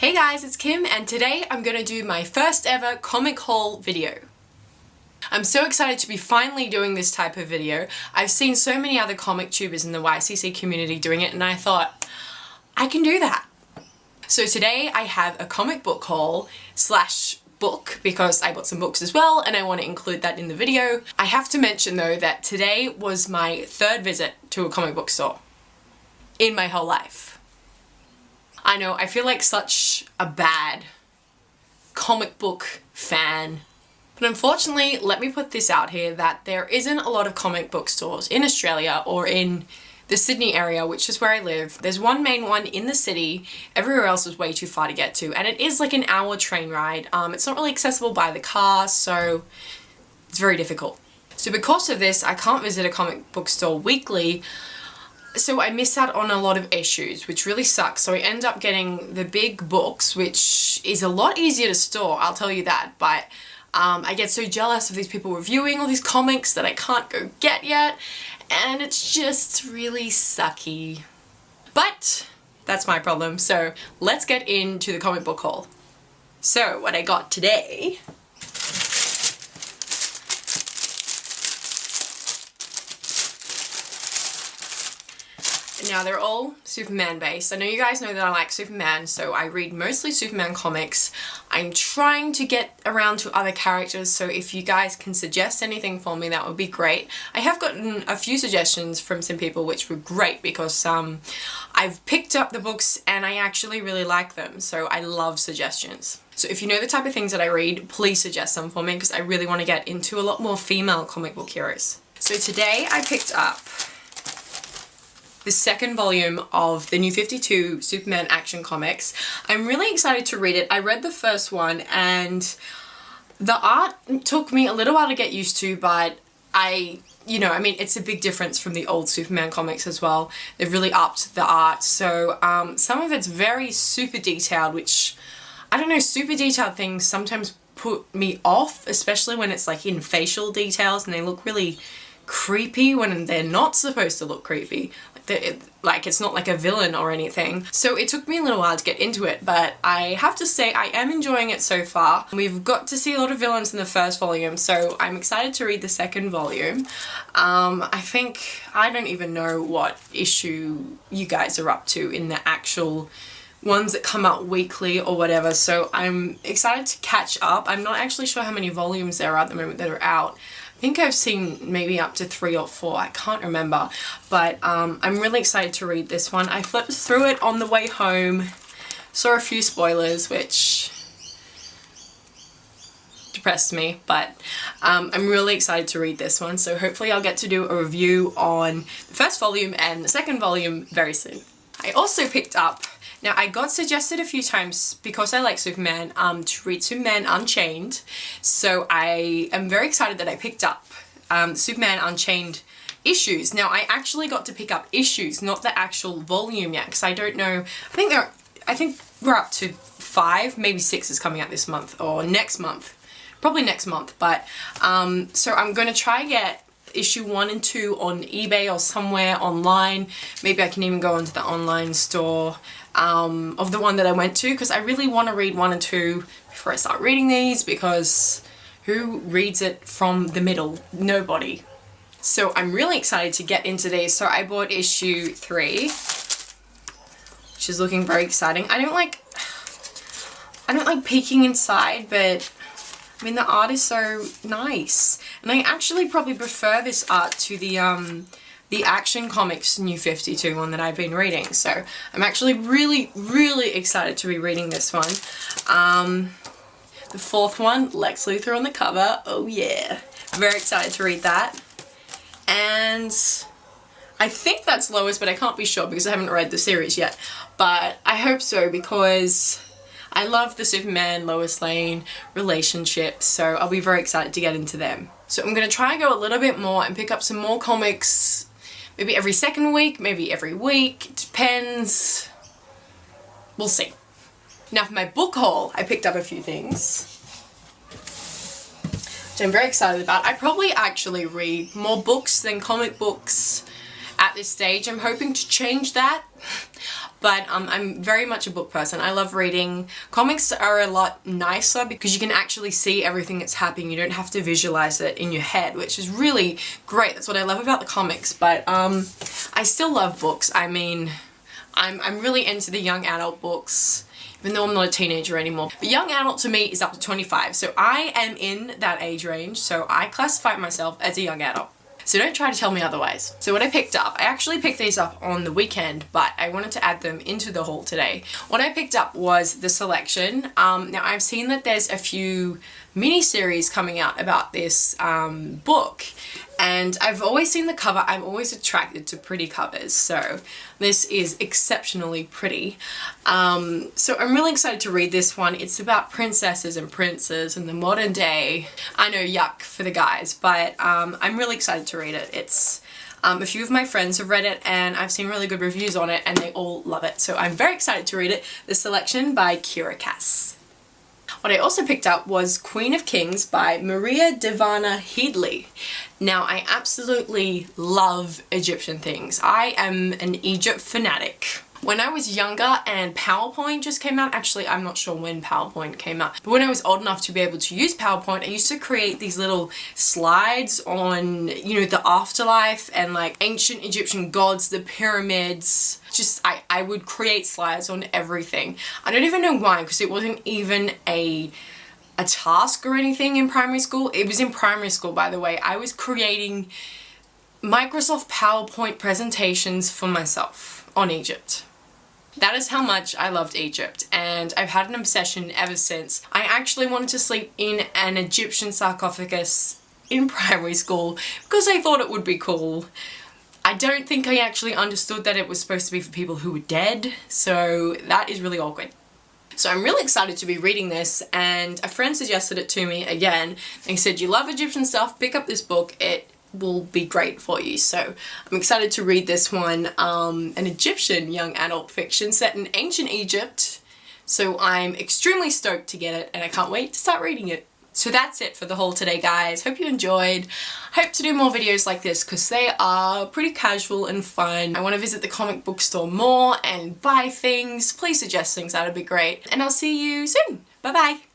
Hey guys, it's Kim and today I'm gonna do my first ever comic haul video. I'm so excited to be finally doing this type of video. I've seen so many other comic tubers in the YCC community doing it and I thought, I can do that. So today I have a comic book haul slash book because I bought some books as well and I want to include that in the video. I have to mention though that today was my third visit to a comic book store in my whole life. I know, I feel like such a bad comic book fan. But unfortunately, let me put this out here that there isn't a lot of comic book stores in Australia or in the Sydney area, which is where I live. There's one main one in the city, everywhere else is way too far to get to, and it is like an hour train ride. It's not really accessible by the car, so it's very difficult. So because of this, I can't visit a comic book store weekly, so I miss out on a lot of issues, which really sucks. So I end up getting the big books, which is a lot easier to store, I'll tell you that, but I get so jealous of these people reviewing all these comics that I can't go get yet, and it's just really sucky. But that's my problem, so let's get into the comic book haul. So what I got today now, they're all Superman based. I know you guys know that I like Superman, so I read mostly Superman comics. I'm trying to get around to other characters, so if you guys can suggest anything for me, that would be great. I have gotten a few suggestions from some people, which were great because I've picked up the books and I actually really like them, so I love suggestions. So if you know the type of things that I read, please suggest some for me because I really want to get into a lot more female comic book heroes. So today I picked up the second volume of the New 52 Superman Action Comics. I'm really excited to read it. I read the first one and the art took me a little while to get used to, but I mean, it's a big difference from the old Superman comics as well. They've really upped the art. So some of it's very super detailed, which, I don't know, super detailed things sometimes put me off, especially when it's like in facial details and they look really creepy when they're not supposed to look creepy. Like it's not like a villain or anything. So it took me a little while to get into it, but I have to say I am enjoying it so far. We've got to see a lot of villains in the first volume, so I'm excited to read the second volume. I don't even know what issue you guys are up to in the actual ones that come out weekly or whatever, so I'm excited to catch up. I'm not actually sure how many volumes there are at the moment that are out. I think I've seen maybe up to 3 or 4, I can't remember, but I'm really excited to read this one. I flipped through it on the way home, saw a few spoilers, which depressed me, but I'm really excited to read this one, so hopefully I'll get to do a review on the first volume and the second volume very soon. I also picked up, now I got suggested a few times because I like Superman to read Superman Unchained, so I am very excited that I picked up Superman Unchained issues. Now I actually got to pick up issues, not the actual volume yet, because I don't know, I think we're up to 5, maybe 6 is coming out this month or next month, probably next month, but so I'm going to try get issue 1 and 2 on eBay or somewhere online. Maybe I can even go into the online store of the one that I went to, because I really want to read 1 and 2 before I start reading these, because who reads it from the middle? Nobody. So I'm really excited to get into these. So I bought issue 3, which is looking very exciting. I don't like peeking inside, but I mean, the art is so nice, and I actually probably prefer this art to the Action Comics New 52 one that I've been reading, so I'm actually really excited to be reading this one. The 4th one, Lex Luthor on the cover, oh yeah, very excited to read that. And I think that's Lois, but I can't be sure because I haven't read the series yet, but I hope so because I love the Superman Lois Lane relationship, so I'll be very excited to get into them. So I'm going to try and go a little bit more and pick up some more comics, maybe every second week, maybe every week, it depends. We'll see. Now for my book haul, I picked up a few things, which I'm very excited about. I probably actually read more books than comic books at this stage. I'm hoping to change that, but I'm very much a book person. I love reading. Comics are a lot nicer because you can actually see everything that's happening. You don't have to visualize it in your head, which is really great. That's what I love about the comics, but I still love books. I mean, I'm really into the young adult books, even though I'm not a teenager anymore. But young adult to me is up to 25, so I am in that age range, so I classify myself as a young adult. So don't try to tell me otherwise. So what I picked up, I actually picked these up on the weekend, but I wanted to add them into the haul today. What I picked up was the selection. Now I've seen that there's a few mini-series coming out about this book, and I've always seen the cover. I'm always attracted to pretty covers, so this is exceptionally pretty. So I'm really excited to read this one. It's about princesses and princes in the modern day. I know, yuck for the guys, but I'm really excited to read it. It's a few of my friends have read it and I've seen really good reviews on it and they all love it, so I'm very excited to read it. The Selection by Geekerella. What I also picked up was Queen of Kings by Maria Devana Headley. Now, I absolutely love Egyptian things. I am an Egypt fanatic. When I was younger and PowerPoint just came out, actually I'm not sure when PowerPoint came out, but when I was old enough to be able to use PowerPoint, I used to create these little slides on, you know, the afterlife and like ancient Egyptian gods, the pyramids. Just, I would create slides on everything. I don't even know why, because it wasn't even a task or anything in primary school. It was in primary school, by the way. I was creating Microsoft PowerPoint presentations for myself on Egypt. That is how much I loved Egypt, and I've had an obsession ever since. I actually wanted to sleep in an Egyptian sarcophagus in primary school because I thought it would be cool. I don't think I actually understood that it was supposed to be for people who were dead, so that is really awkward. So I'm really excited to be reading this, and a friend suggested it to me again. They said, you love Egyptian stuff, pick up this book, it will be great for you. So I'm excited to read this one, an Egyptian young adult fiction set in ancient Egypt. So I'm extremely stoked to get it and I can't wait to start reading it. So that's it for the haul today, guys. Hope you enjoyed. Hope to do more videos like this because they are pretty casual and fun. I want to visit the comic book store more and buy things. Please suggest things, that would be great. And I'll see you soon. Bye bye.